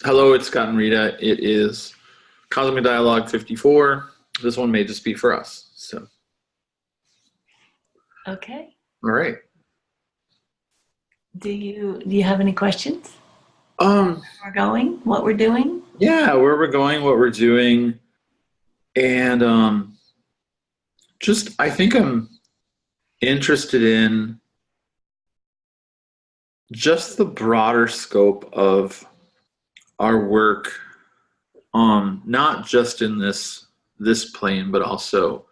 Hello, it's Scott and Rita. It is Cosmic Dialogue 54. This one may just be for us. So, Okay. all right. Do you have any questions? Um, Where we're going? What we're doing? yeah, where we're going, what we're doing, and just I think I'm interested in just the broader scope of our work, not just in this plane, but also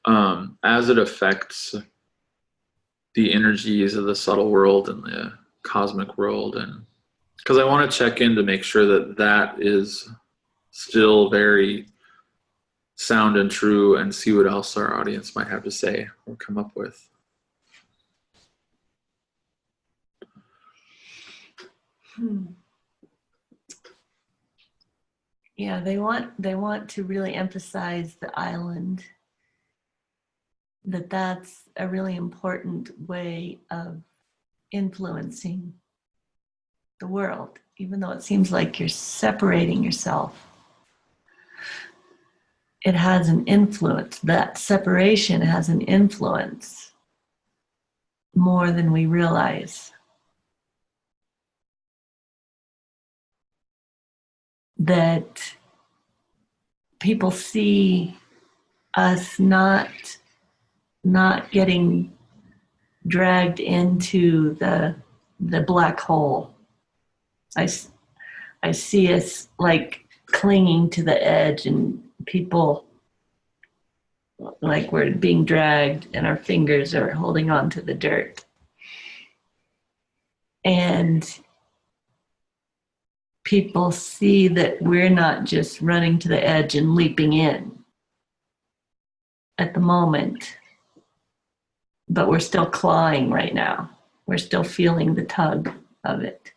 as it affects the energies of the subtle world and the cosmic world, and because I want to check in to make sure that that is still very sound and true, and see what else our audience might have to say or come up with. Hmm. Yeah, they want to really emphasize the island, that's a really important way of influencing the world, even though it seems like you're separating yourself. It has an influence. That separation has an influence more than we realize. That people see us not getting dragged into the black hole. I, I see us like clinging to the edge, and people like we're being dragged and our fingers are holding on to the dirt. And people see that we're not just running to the edge and leaping in at the moment, but we're still clawing right now. We're still feeling the tug of it.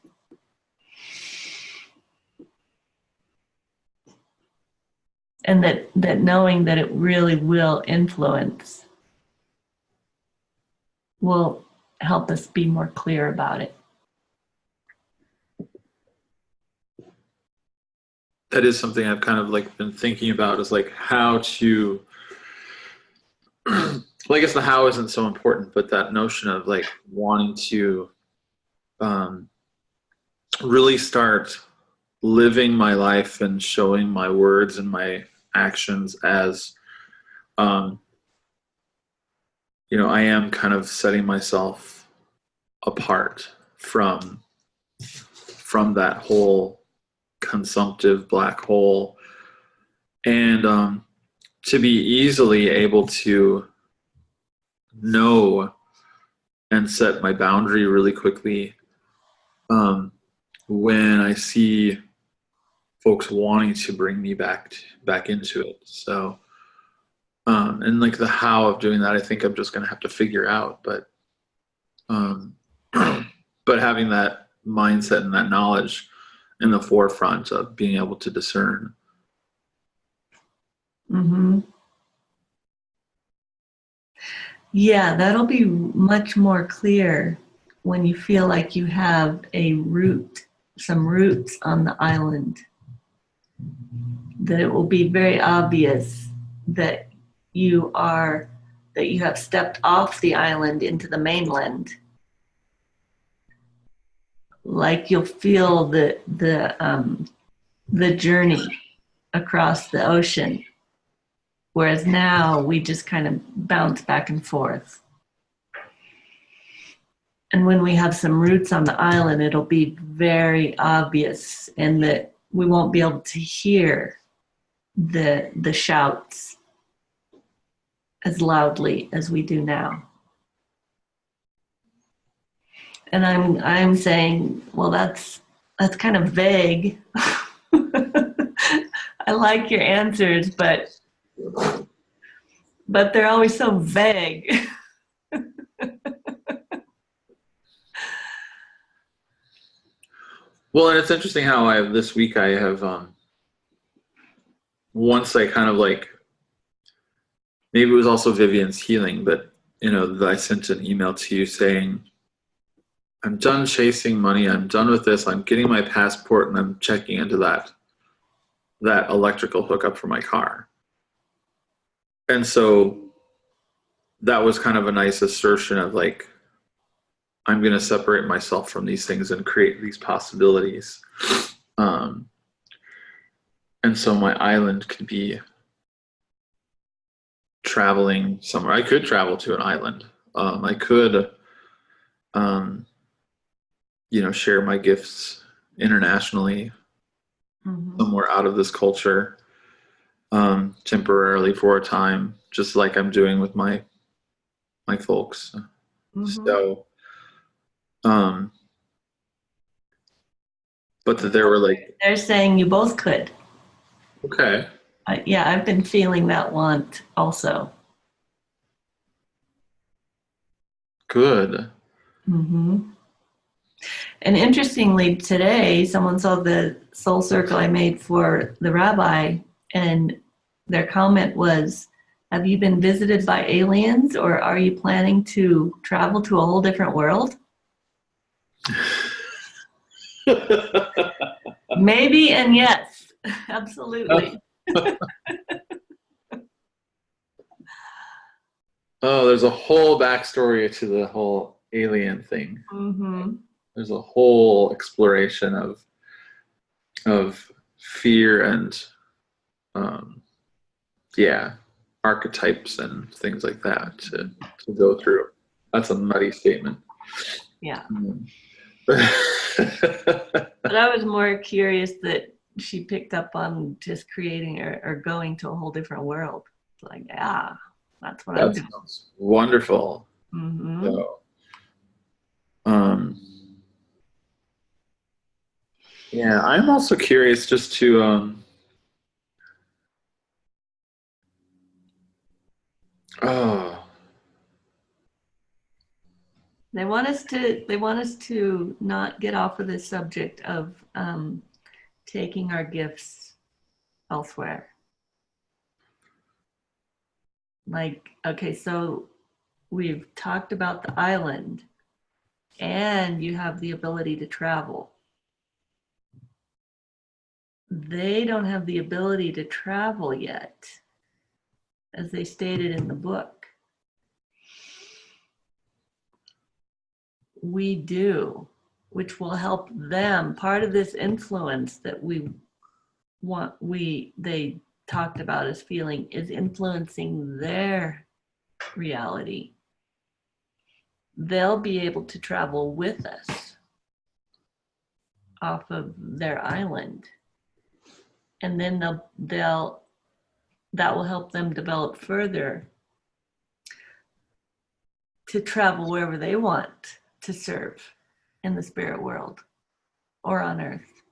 And that knowing that it really will influence will help us be more clear about it. That is something I've kind of like been thinking about, is like how to well, I guess the how isn't so important, but that notion of like wanting to um, really start living my life and showing my words and my actions as um, I am kind of setting myself apart from that whole consumptive black hole, and to be easily able to know and set my boundary really quickly when I see folks wanting to bring me back into it. So and like the how of doing that, I think I'm just going to have to figure out. But um, but having that mindset and that knowledge in the forefront of being able to discern. Mm-hmm. Yeah, that'll be much more clear when you feel like you have some roots on the island. That it will be very obvious that you are that you have stepped off the island into the mainland. Like you'll feel the journey across the ocean, whereas now we just kind of bounce back and forth. And when we have some roots on the island, it'll be very obvious, and that we won't be able to hear the shouts as loudly as we do now. And I'm saying, well, that's kind of vague. I like your answers, but they're always so vague. Well, and it's interesting how this week I have once I kind of like, maybe it was also Vivian's healing, but that I sent an email to you saying I'm done chasing money. I'm done with this. I'm getting my passport and I'm checking into that electrical hookup for my car. And so that was kind of a nice assertion of like, I'm going to separate myself from these things and create these possibilities. Um, and so my island could be traveling somewhere. I could travel to an island. I could, um, share my gifts internationally somewhere out of this culture, temporarily for a time, just like I'm doing with my folks. So, but that there were like, They're saying you both could. okay, Yeah, I've been feeling that want also. good. And interestingly, today, someone saw the soul circle I made for the rabbi, and their comment was, have you been visited by aliens, or are you planning to travel to a whole different world? Maybe and yes, absolutely. Oh, there's a whole backstory to the whole alien thing. There's a whole exploration of fear and archetypes and things like that to go through. That's a nutty statement. Yeah. But I was more curious that she picked up on just creating or going to a whole different world. It's like, yeah, that's what I'm doing. That sounds wonderful. So, yeah, I'm also curious just to They want us to not get off of this subject of taking our gifts elsewhere. Like, okay, so we've talked about the island, and you have the ability to travel. They don't have the ability to travel yet, as they stated in the book. We do, which will help them. Part of this influence that they talked about as feeling is influencing their reality. They'll be able to travel with us off of their island, and then that will help them develop further to travel wherever they want to serve in the spirit world or on earth.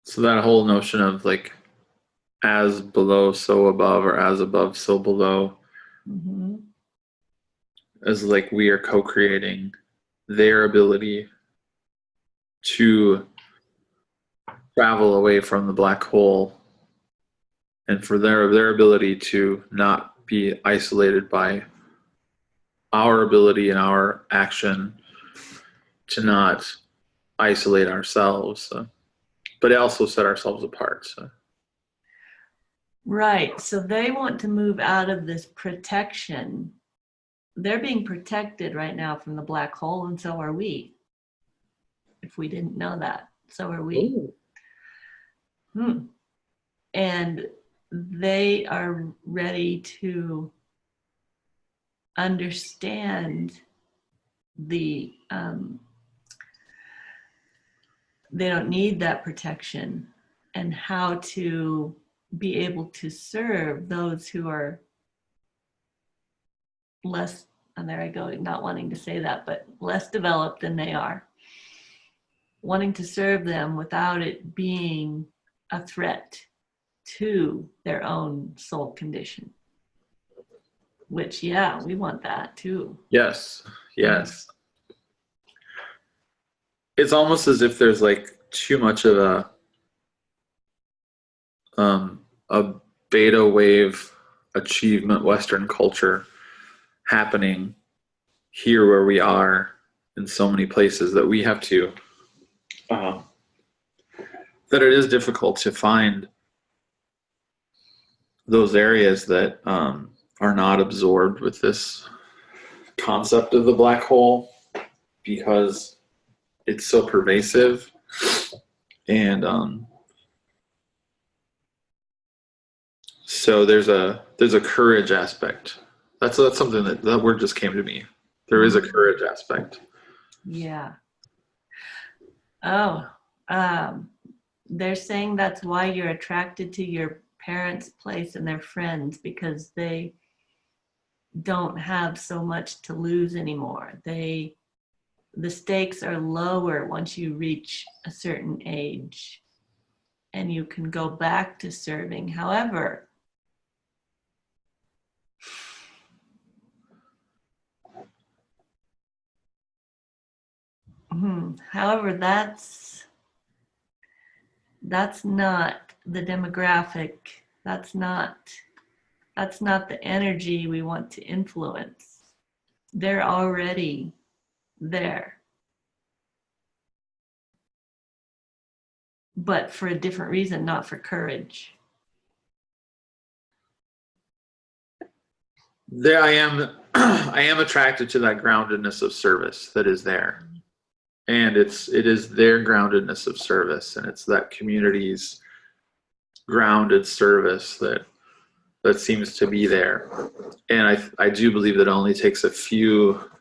So that whole notion of like as below so above, or as above so below, as like we are co-creating their ability to travel away from the black hole, and for their ability to not be isolated by our ability and our action to not isolate ourselves, but also set ourselves apart. So. Right. So they want to move out of this protection. They're being protected right now from the black hole, and so are we. If we didn't know that, so are we. And they are ready to understand they don't need that protection, and how to be able to serve those who are less, and there I go, not wanting to say that, but less developed than they are, wanting to serve them without it being a threat to their own soul condition. Which, yeah, we want that too. Yes. It's almost as if there's like too much of a a beta wave achievement Western culture happening here where we are in so many places that we have to, uh, that it is difficult to find those areas that are not absorbed with this concept of the black hole, because it's so pervasive. And so there's a courage aspect. That's something that word just came to me. There is a courage aspect. Yeah. Oh, they're saying that's why you're attracted to your parents' place and their friends, because they don't have so much to lose anymore. The stakes are lower once you reach a certain age and you can go back to serving. However, that's not the demographic. That's not the energy we want to influence. They're already there, but for a different reason, not for courage. There I am. I am attracted to that groundedness of service that is there, and it is their groundedness of service, and it's that community's grounded service that seems to be there. And I do believe that it only takes a few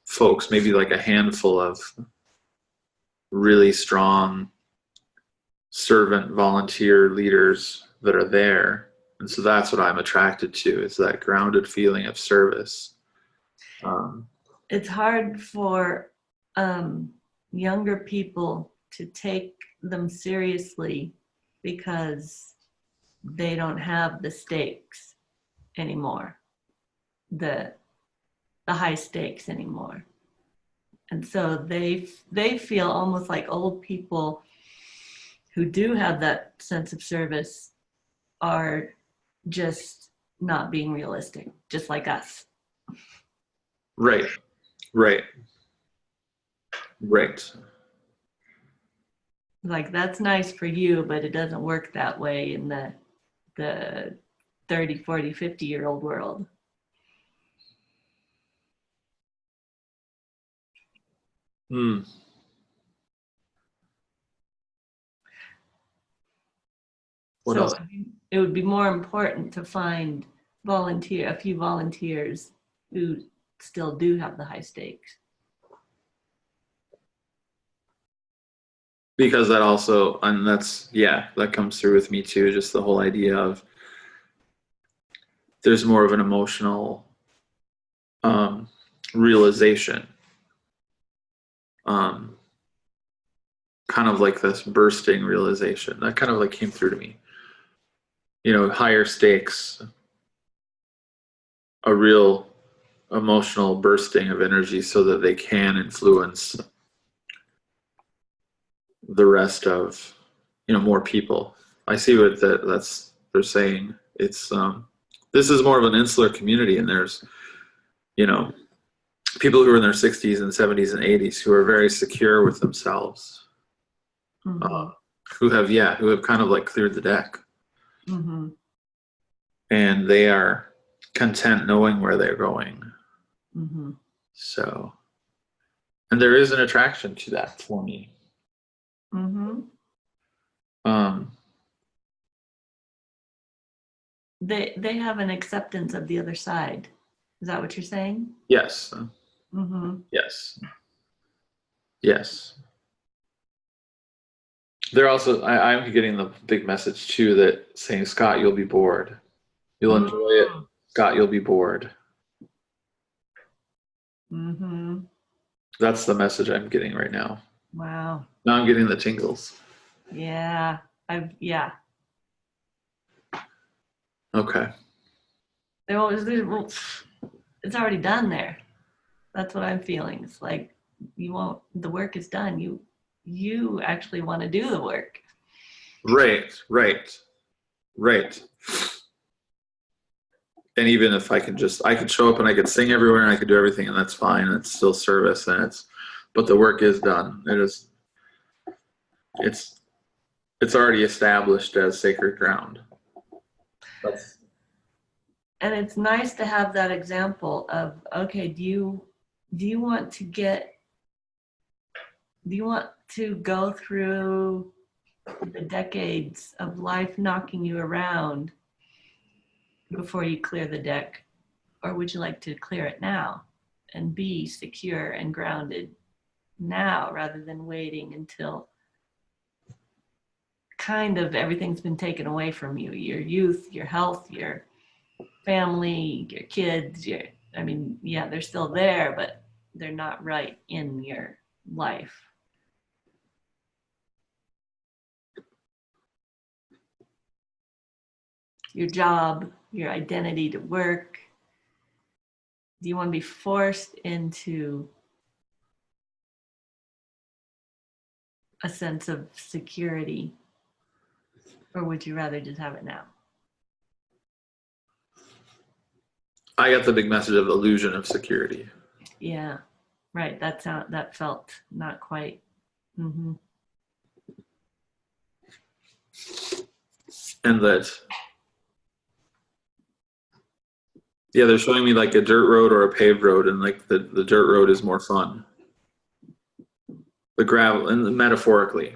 folks, maybe like a handful of really strong servant volunteer leaders that are there. And so that's what I'm attracted to, is that grounded feeling of service. It's hard for younger people to take them seriously because they don't have the stakes anymore, the high stakes anymore. And so they feel almost like old people who do have that sense of service are just not being realistic, just like us. Right. Like, that's nice for you, but it doesn't work that way in the 30, 40, 50-year-old world. What So else? it would be more important to find a few volunteers who still do have the high stakes. Because that also, and that comes through with me too, just the whole idea of there's more of an emotional realization, kind of like this bursting realization that kind of like came through to me. Higher stakes, a real emotional bursting of energy so that they can influence the rest of more people. I see what they're saying. It's this is more of an insular community, and there's people who are in their 60s and 70s and 80s who are very secure with themselves, who have kind of like cleared the deck, and they are content knowing where they're going. So, and there is an attraction to that for me. They have an acceptance of the other side. Is that what you're saying? Yes. Yes. They're also, I'm getting the big message too, that saying, Scott, you'll be bored. You'll enjoy it. Scott, you'll be bored. That's the message I'm getting right now. Wow. Now I'm getting the tingles. Yeah. Okay. It's already done there. That's what I'm feeling. It's like the work is done. You actually want to do the work. Right. Right. And even if I could show up and I could sing everywhere and I could do everything and that's fine. It's still service but the work is done. It's already established as sacred ground. And it's nice to have that example of, okay, do you want to go through the decades of life knocking you around before you clear the deck? Or would you like to clear it now and be secure and grounded now rather than waiting until kind of everything's been taken away from you, your youth, your health, your family, your kids, they're still there, but they're not right in your life. Your job, your identity to work. Do you want to be forced into a sense of security, or would you rather just have it now? I got the big message of illusion of security. Yeah, right. That felt not quite. Mm-hmm. And that, yeah, they're showing me like a dirt road or a paved road, and like the dirt road is more fun. The gravel, and metaphorically,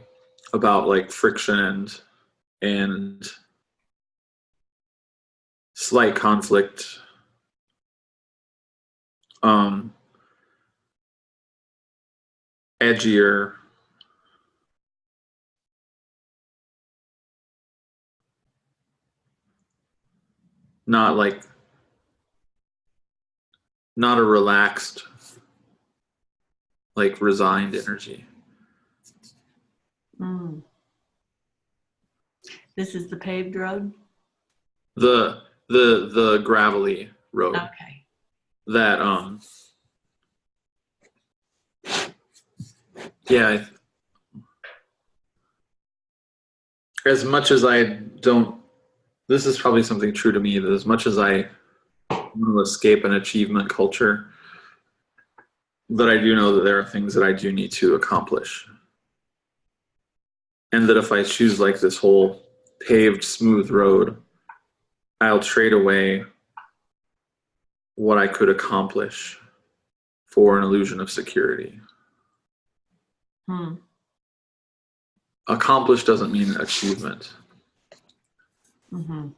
about like friction and slight conflict. Edgier. Not a relaxed, like resigned energy. Mm. This is the paved road? The gravelly road. Okay. That yeah, as much as I don't, this is probably something true to me, that as much as I want to escape an achievement culture, that I do know that there are things that I do need to accomplish. And that if I choose like this whole paved, smooth road, I'll trade away what I could accomplish for an illusion of security. Accomplish doesn't mean achievement. Mm-hmm.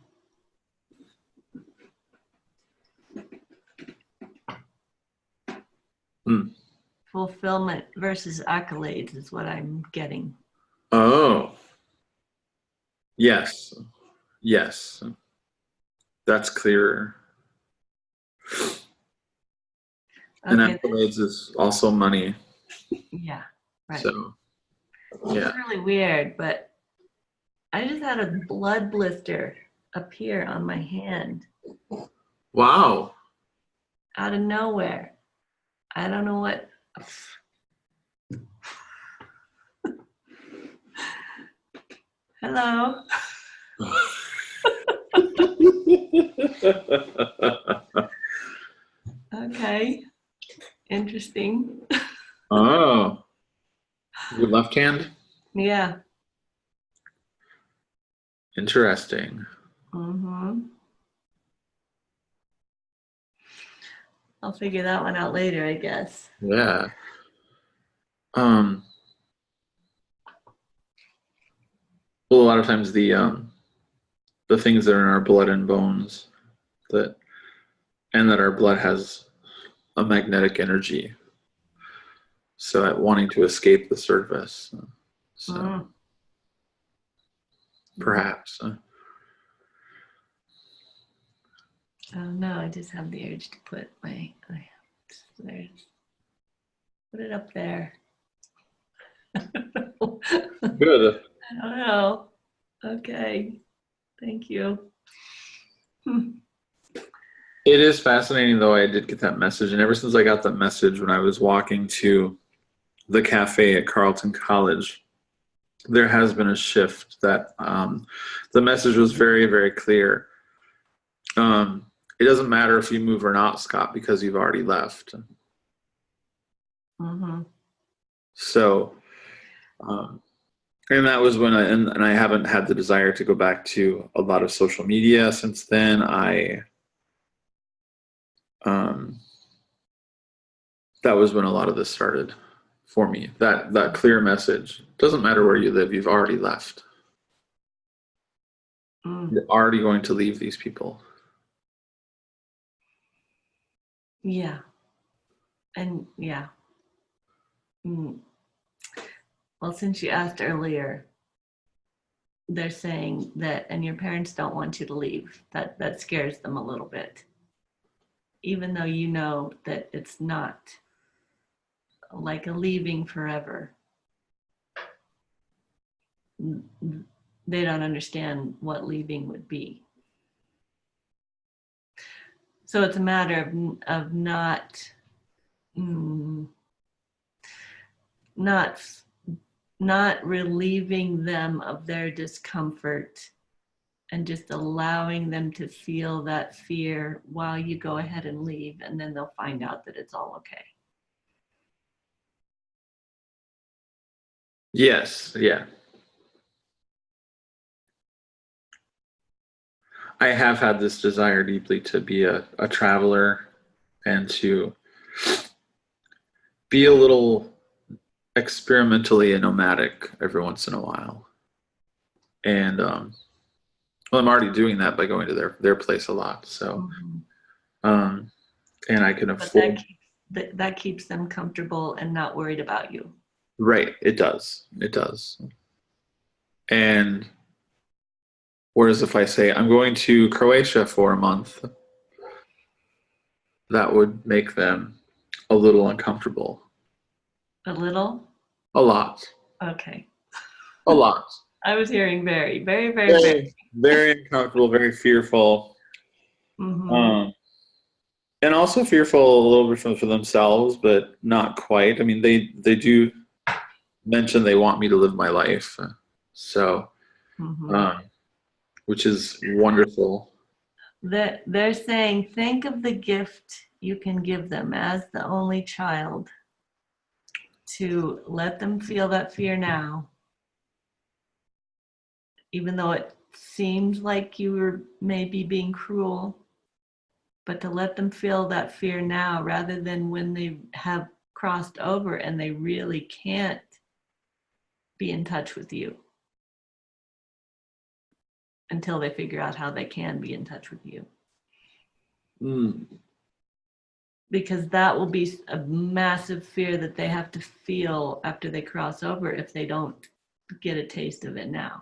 Fulfillment versus accolades is what I'm getting. Oh. Yes. That's clearer. Okay. And accolades is also money. Yeah, right. So, yeah. It's really weird, but I just had a blood blister appear on my hand. Wow. Out of nowhere. I don't know what. Hello. Okay. Interesting. Oh. Your left hand? Yeah. Interesting. Mm-hmm. I'll figure that one out later, I guess. Yeah. Well, a lot of times the things that are in our blood and bones, that our blood has a magnetic energy, so at wanting to escape the surface. So perhaps. Oh no, I just have the urge to put put it up there. Good. I don't know. Okay. Thank you. It is fascinating, though. I did get that message, and ever since I got that message when I was walking to the cafe at Carleton College, there has been a shift that the message was very, very clear. It doesn't matter if you move or not, Scott, because you've already left. Mm-hmm. So, um, and that was when and I haven't had the desire to go back to a lot of social media since then. Um, that was when a lot of this started for me. That clear message. Doesn't matter where you live, you've already left. Mm. You're already going to leave these people. Yeah. And yeah. Mm. Well, since you asked earlier, they're saying that, and your parents don't want you to leave. That scares them a little bit, even though you know that it's not like a leaving forever. They don't understand what leaving would be. So it's a matter of mm, not not relieving them of their discomfort and just allowing them to feel that fear while you go ahead and leave, and then they'll find out that it's all okay. Yes, yeah. I have had this desire deeply to be a traveler and to be a little experimentally and nomadic every once in a while. And well, I'm already doing that by going to their place a lot. So, Mm-hmm. um, and I can But afford. that keeps them comfortable and not worried about you. Right, it does. It does. And whereas if I say I'm going to Croatia for a month, that would make them a little uncomfortable. A little? A lot. Okay. A lot. I was hearing very, very, very, very. Very, very uncomfortable, very fearful. Mm-hmm. Um, and also fearful a little bit for themselves, but not quite. I mean, they do mention they want me to live my life, so Mm-hmm. um, which is wonderful. They're saying, think of the gift you can give them as the only child, to let them feel that fear now, even though it seems like you were maybe being cruel, but to let them feel that fear now rather than when they have crossed over and they really can't be in touch with you until they figure out how they can be in touch with you. Mm. Because that will be a massive fear that they have to feel after they cross over if they don't get a taste of it now.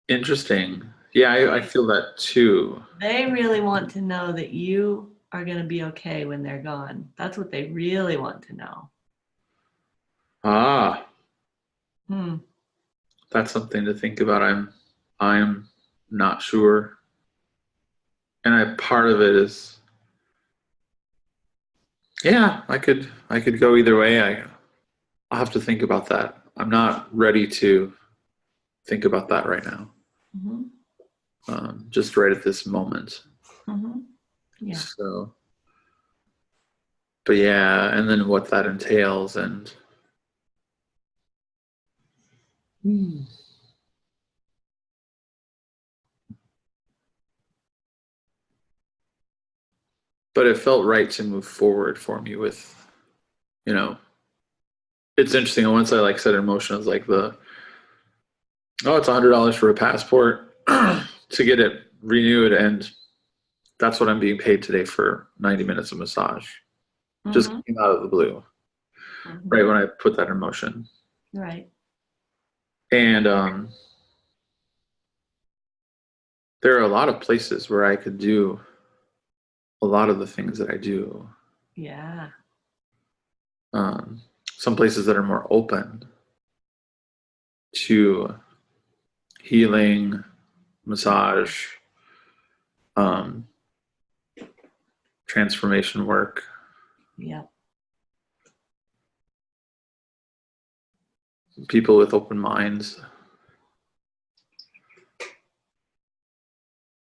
Interesting. Yeah, I feel that too. They really want to know that you are going to be okay when they're gone. That's what they really want to know. Ah, Hmm. that's something to think about. I'm not sure, and part of it is, yeah, I could go either way. I'll have to think about that. I'm not ready to think about that right now. Mm-hmm. Just right at this moment. Mm-hmm. Yeah. So, but yeah, and then what that entails, and hmm. But it felt right to move forward for me with, you know, it's interesting. Once I like set in motion, I was like it's $100 for a passport to get it renewed, and that's what I'm being paid today for 90 minutes of massage. Just Mm-hmm. came out of the blue, right Mm-hmm. when I put that in motion. Right. And there are a lot of places where I could do a lot of the things that I do. Yeah. Um, some places that are more open to healing, massage, um, transformation work. Yeah. people with open minds.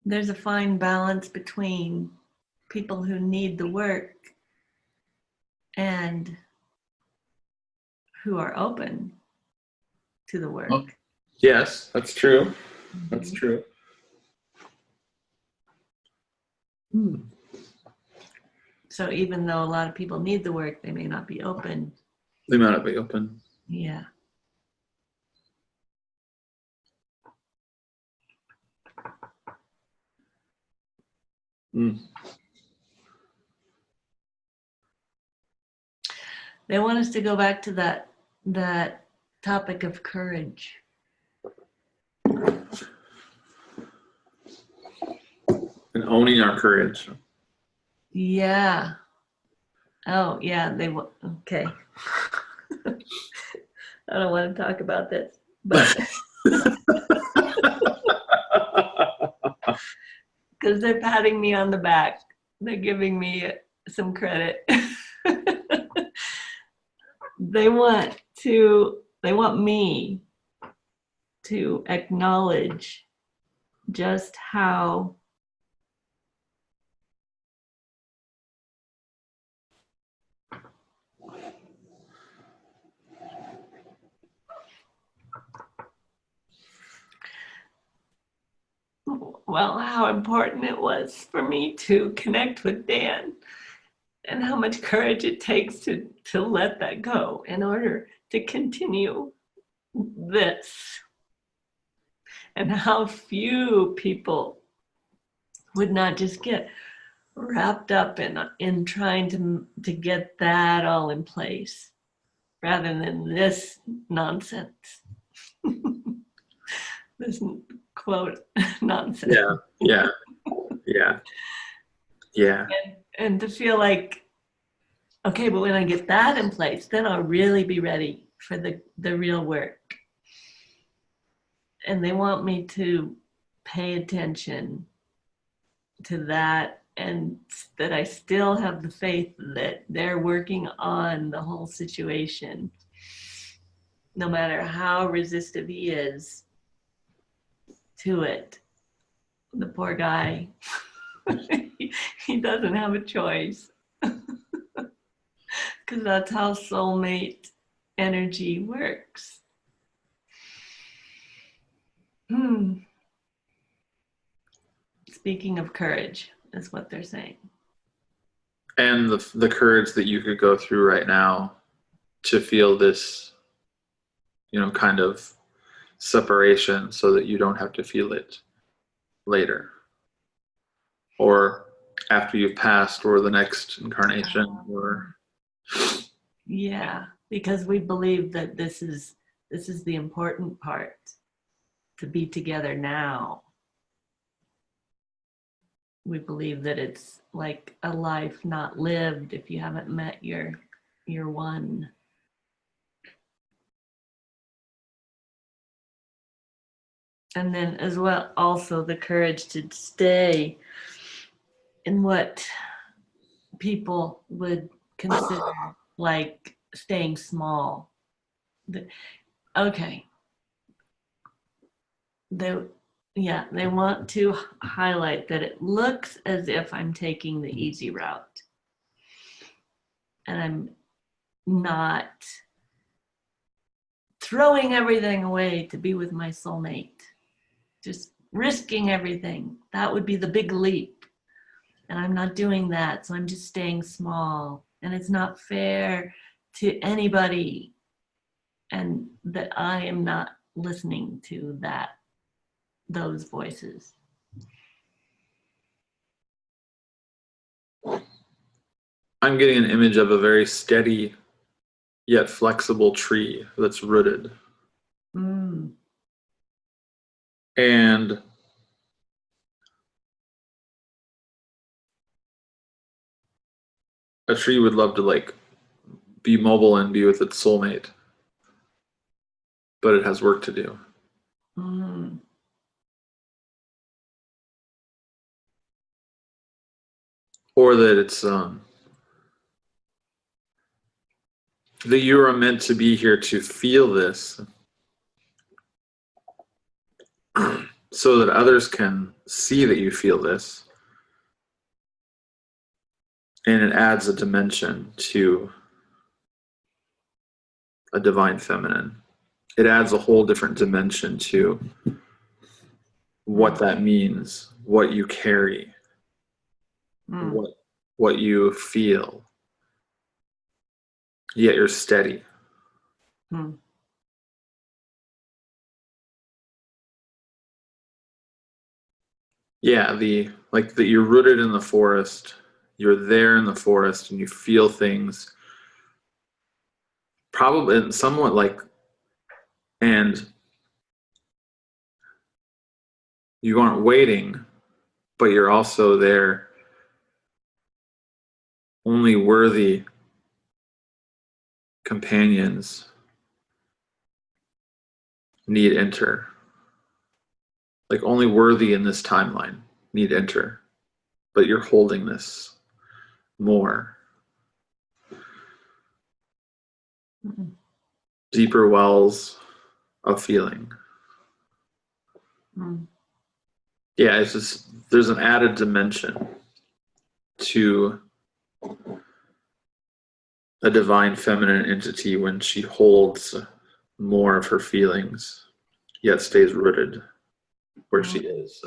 There's a fine balance between people who need the work and who are open to the work. Oh, yes, that's true. That's true. So even though a lot of people need the work, they may not be open. They might not be open. Yeah. They want us to go back to that topic of courage. And owning our courage. Yeah. Oh, yeah, okay. I don't want to talk about this, but because they're patting me on the back. They're giving me some credit. They want me to acknowledge just how how important it was for me to connect with Dan, and how much courage it takes to let that go in order to continue this, and how few people would not just get wrapped up in trying to get that all in place rather than this nonsense. This quote nonsense. Yeah. And to feel like, okay, but when I get that in place, then I'll really be ready for the real work. And they want me to pay attention to that, and that I still have the faith that they're working on the whole situation, no matter how resistive he is to it. The poor guy, he doesn't have a choice. Because that's how soulmate energy works. Speaking of courage, is what they're saying. And the courage that you could go through right now to feel this, kind of separation, so that you don't have to feel it later, or after you've passed, or the next incarnation, or yeah, because we believe that this is the important part, to be together now. We believe that it's like a life not lived if you haven't met your one. And then as well, also the courage to stay in what people would consider like staying small. Okay. They want to highlight that it looks as if I'm taking the easy route. And I'm not throwing everything away to be with my soulmate. Just risking everything. That would be the big leap. And I'm not doing that. So I'm just staying small. And it's not fair to anybody. And that I am not listening to those voices. I'm getting an image of a very steady yet flexible tree that's rooted. And a tree would love to be mobile and be with its soulmate, but it has work to do. Or that it's that you are meant to be here to feel this so that others can see that you feel this. And it adds a dimension to a divine feminine. It adds a whole different dimension to what that means, what you carry, what you feel. Yet you're steady. Yeah, that you're rooted in the forest. You're there in the forest and you feel things probably somewhat like, and you aren't waiting, but you're also there. Only worthy companions need enter. Like only worthy in this timeline need enter. But you're holding this more. Deeper wells of feeling. Yeah, it's just, there's an added dimension to a divine feminine entity when she holds more of her feelings, yet stays rooted where she is.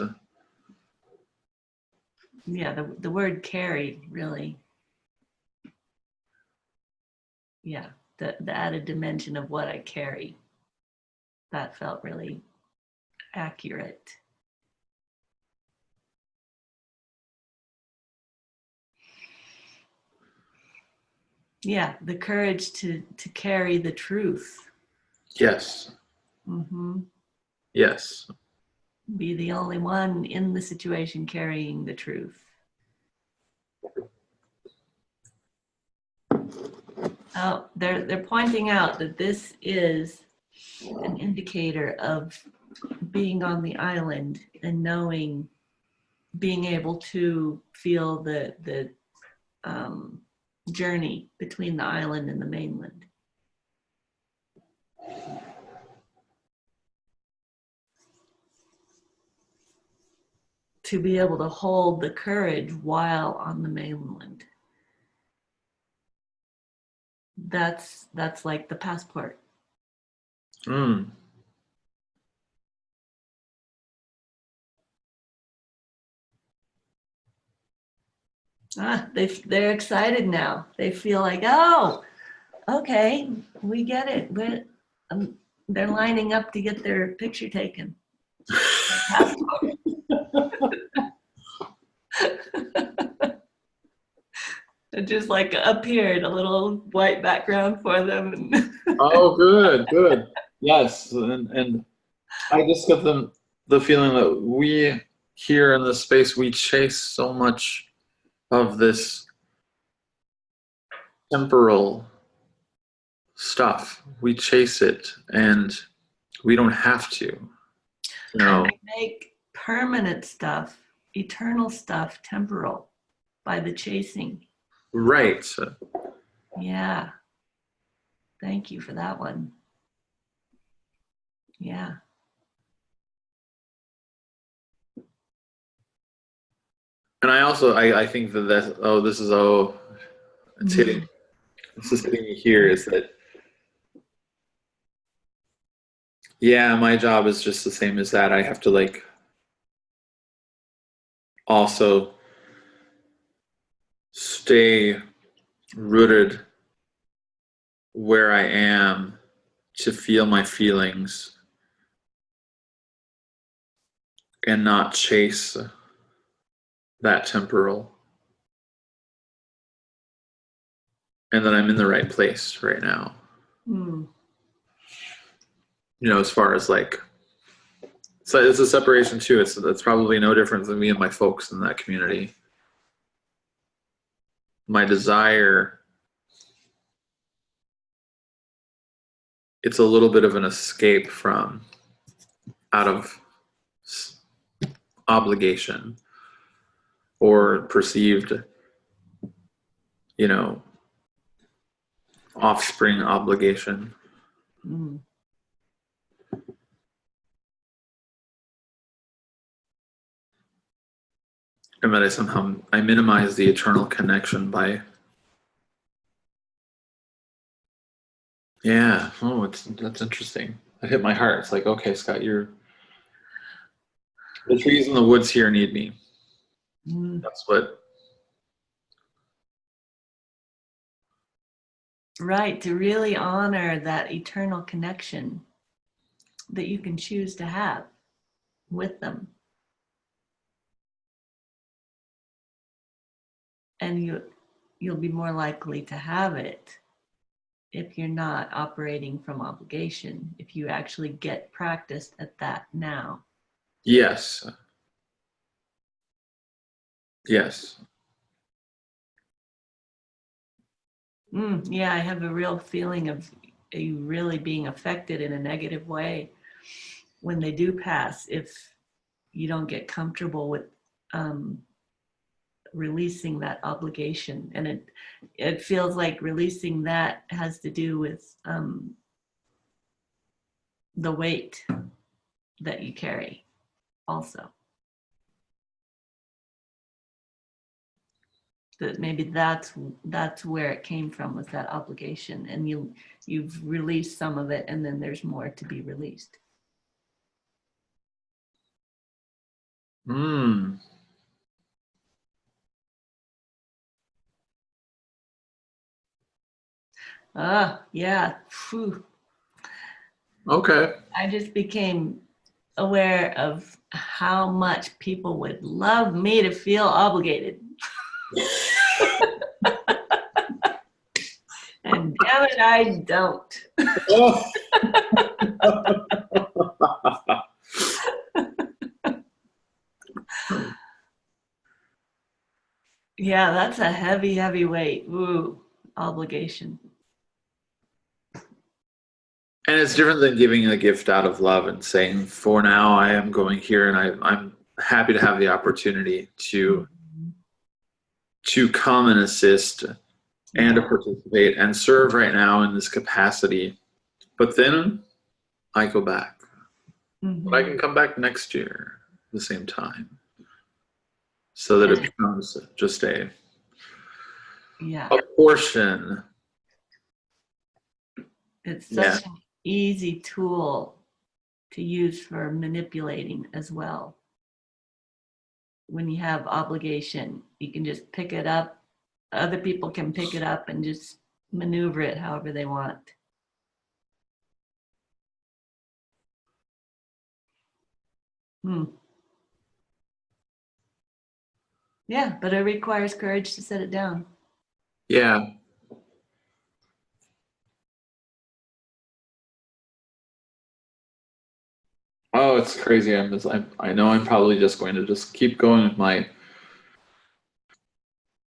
Yeah, the word carry really, yeah, the added dimension of what I carry, that felt really accurate. Yeah, the courage to carry the truth. Yes. Yes. Be the only one in the situation carrying the truth. Oh, they're pointing out that this is an indicator of being on the island and knowing, being able to feel the journey between the island and the mainland. To be able to hold the courage while on the mainland. That's like the passport. They're excited now. They feel like, oh, okay, we get it. They're lining up to get their picture taken. It just like appeared, a little white background for them. Oh, good. Yes, and I just get the feeling that we here in this space, we chase so much of this temporal stuff. We chase it, and we don't have to. And we make permanent stuff, eternal stuff, temporal by the chasing. Right. Yeah. Thank you for that one. Yeah. And I also I think that it's hitting me here, is that my job is just the same as that. I have to like also stay rooted where I am to feel my feelings and not chase that temporal. And that I'm in the right place right now. As far as like, so it's a separation too. It's probably no different than me and my folks in that community. My desire, it's a little bit of an escape from out of obligation or perceived, offspring obligation. Mm. And that I minimize the eternal connection by, yeah. Oh, that's interesting. That hit my heart. It's like, okay, Scott, the trees in the woods here need me. Mm. That's what. Right, to really honor that eternal connection that you can choose to have with them. And you'll be more likely to have it if you're not operating from obligation, if you actually get practiced at that now. Yes. Yes. Yeah, I have a real feeling of you really being affected in a negative way when they do pass if you don't get comfortable with releasing that obligation. And it feels like releasing that has to do with the weight that you carry also. That maybe that's where it came from, was that obligation, and you've released some of it, and then there's more to be released. Yeah. Whew. Okay. I just became aware of how much people would love me to feel obligated. And damn it, I don't. Yeah, that's a heavy, heavy weight. Ooh, obligation. And it's different than giving a gift out of love and saying, for now, I am going here, and I'm happy to have the opportunity to come and assist and to participate and serve right now in this capacity. But then I go back. But I can come back next year at the same time, so that it becomes just a portion. It's such an easy tool to use for manipulating as well. When you have obligation, you can just pick it up. Other people can pick it up and just maneuver it however they want. Yeah, but it requires courage to set it down. Yeah. Oh, it's crazy. I know I'm probably just going to just keep going with my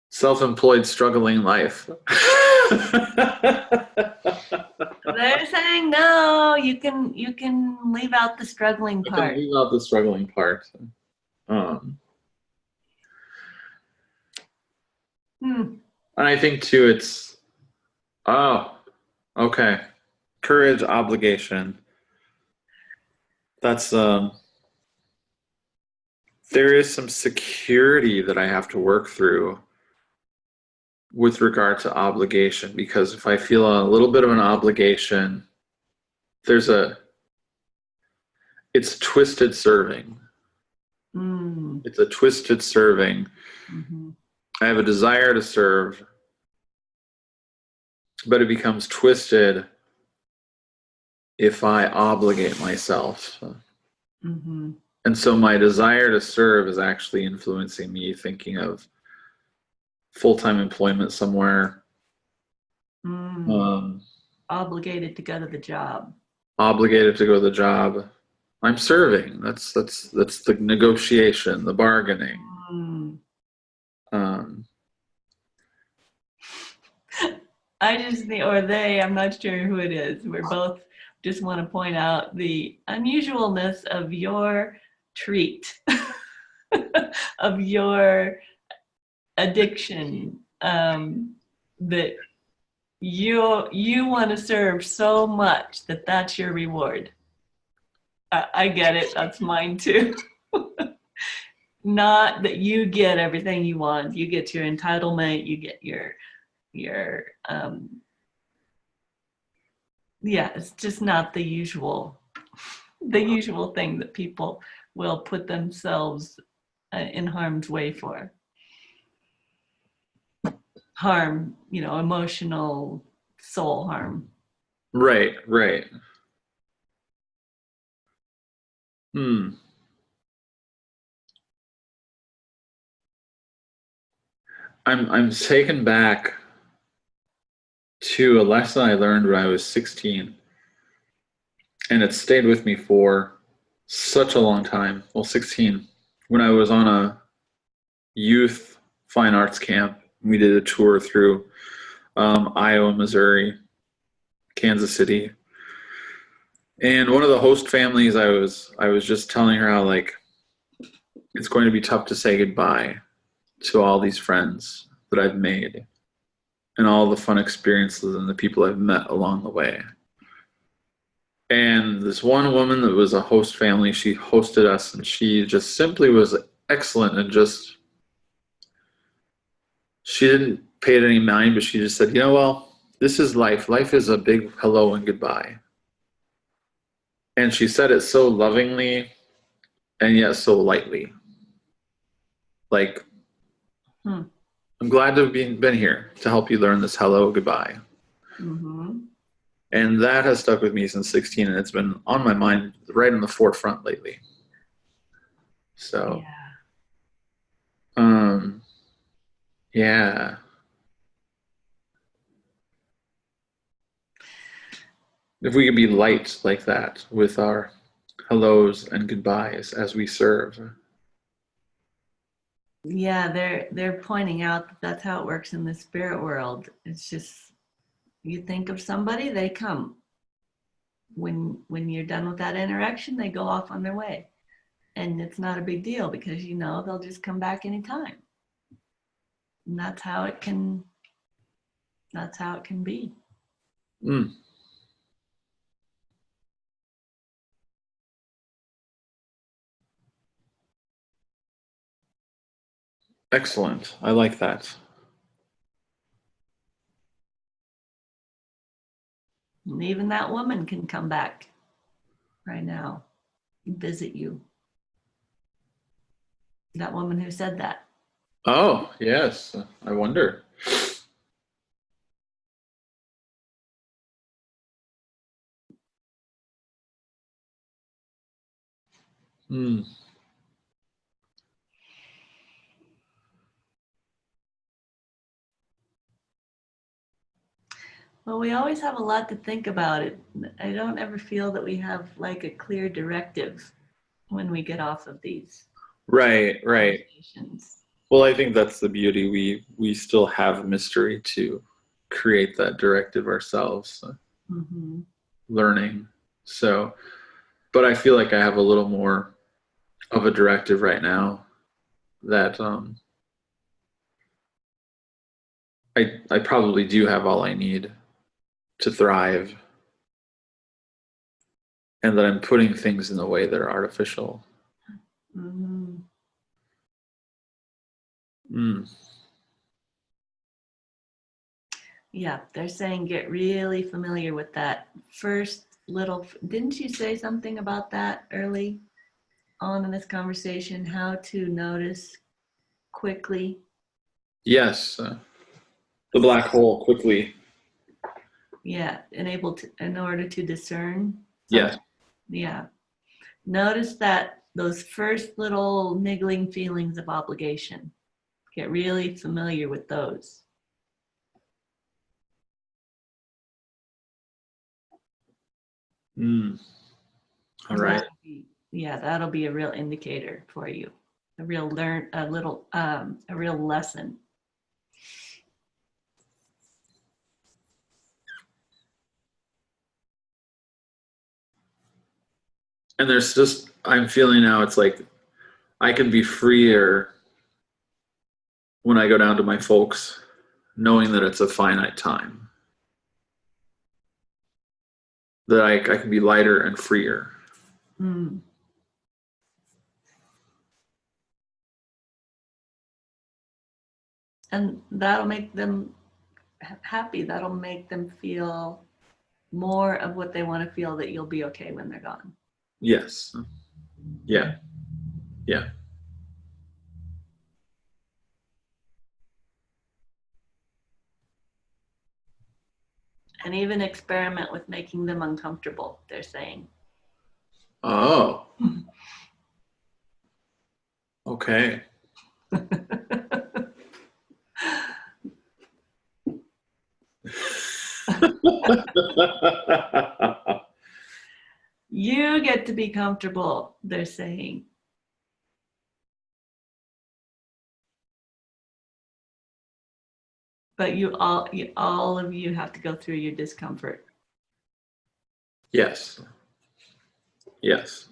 self-employed struggling life. They're saying no, you can leave out the struggling part. Leave out the struggling part. And I think too, it's okay. Courage, obligation. That's there is some security that I have to work through with regard to obligation, because if I feel a little bit of an obligation, it's twisted serving. It's a twisted serving. I have a desire to serve, but it becomes twisted if I obligate myself. And so my desire to serve is actually influencing me thinking of full-time employment somewhere. Obligated to go to the job. Obligated to go to the job. I'm serving. That's the negotiation, the bargaining. I just think, or they, I'm not sure who it is. We're both just want to point out the unusualness of your treat, of your addiction, that You want to serve so much that that's your reward. I get it. That's mine too. Not that you get everything you want. You get your entitlement. You get your yeah. It's just not the usual thing that people will put themselves in harm's way for. Harm, emotional soul harm. Right, right. Hmm. I'm taken back to a lesson I learned when I was 16, and it stayed with me for such a long time. Well, 16, when I was on a youth fine arts camp. We did a tour through Iowa, Missouri, Kansas City, and one of the host families, I was just telling her how like it's going to be tough to say goodbye to all these friends that I've made and all the fun experiences and the people I've met along the way. And this one woman that was a host family, she hosted us and she just simply was excellent and just, she didn't pay it any mind, but she just said, well, this is life. Life is a big hello and goodbye. And she said it so lovingly and yet so lightly. Like, I'm glad to have been here to help you learn this hello, goodbye. Mm-hmm. And that has stuck with me since 16, and it's been on my mind right in the forefront lately. So, yeah. If we could be light like that with our hellos and goodbyes as we serve. Yeah, they're pointing out that that's how it works in the spirit world. It's just you think of somebody, they come. When you're done with that interaction, they go off on their way. And it's not a big deal because they'll just come back anytime. And that's how it can be. Mm. Excellent. I like that. And even that woman can come back right now and visit you. That woman who said that. Oh, yes. I wonder. Hmm. Well, we always have a lot to think about it. I don't ever feel that we have like a clear directive when we get off of these Right, right. conversations. Well, I think that's the beauty. We still have mystery to create that directive ourselves, Mm-hmm. learning. So, but I feel like I have a little more of a directive right now that I probably do have all I need to thrive, and that I'm putting things in the way that are artificial. Mm-hmm. Mm. Yeah, they're saying get really familiar with that first little. Didn't you say something about that early on in this conversation? How to notice quickly? Yes, the black hole quickly. Yeah, in order to discern Yes. something. Yeah, notice that those first little niggling feelings of obligation. Get really familiar with those. Mm. All right. That'll be a real indicator for you. A real lesson. And there's just, I'm feeling now it's like I can be freer when I go down to my folks, knowing that it's a finite time. that I can be lighter and freer. Mm. And that'll make them happy. That'll make them feel more of what they want to feel, that you'll be okay when they're gone. Yes. Yeah. Yeah. And even experiment with making them uncomfortable, they're saying. Oh. Okay. You get to be comfortable, they're saying. But all of you have to go through your discomfort. Yes. Yes.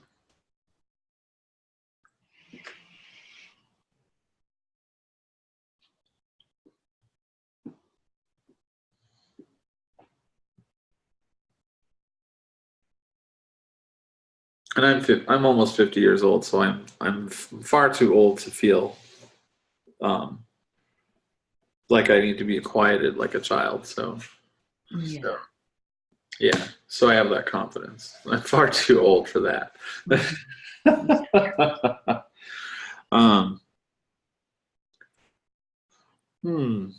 And I'm almost 50 years old, so I'm far too old to feel like I need to be quieted like a child. So Yeah. yeah. So I have that confidence. I'm far too old for that. um, hmm.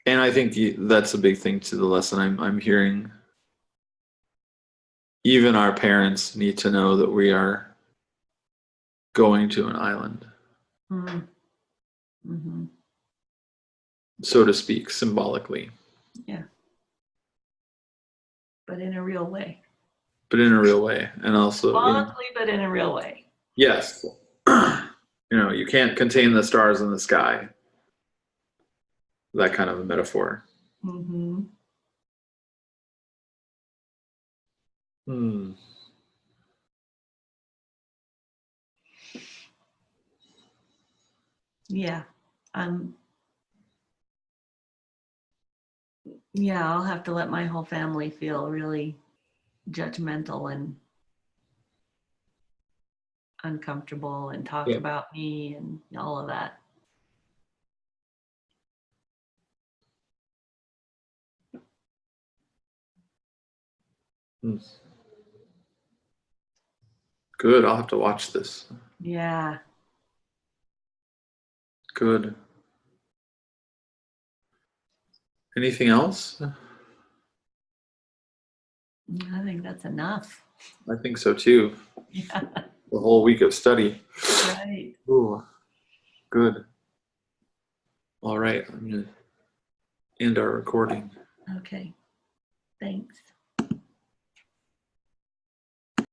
And I think that's a big thing to the lesson I'm hearing. Even our parents need to know that we are going to an island, Mm-hmm. so to speak, symbolically. Yeah. But in a real way. But in a real way. And also, Symbolically, but in a real way. yes. You can't contain the stars in the sky. That kind of a metaphor. Mm-hmm. Hmm. Yeah. Yeah, I'll have to let my whole family feel really judgmental and uncomfortable and talk Yeah. about me and all of that. Hmm. Good. I'll have to watch this. Yeah. Good. Anything else? I think that's enough. I think so too. Yeah. The whole week of study. Right. Ooh, good. All right. I'm going to end our recording. Okay. Thanks.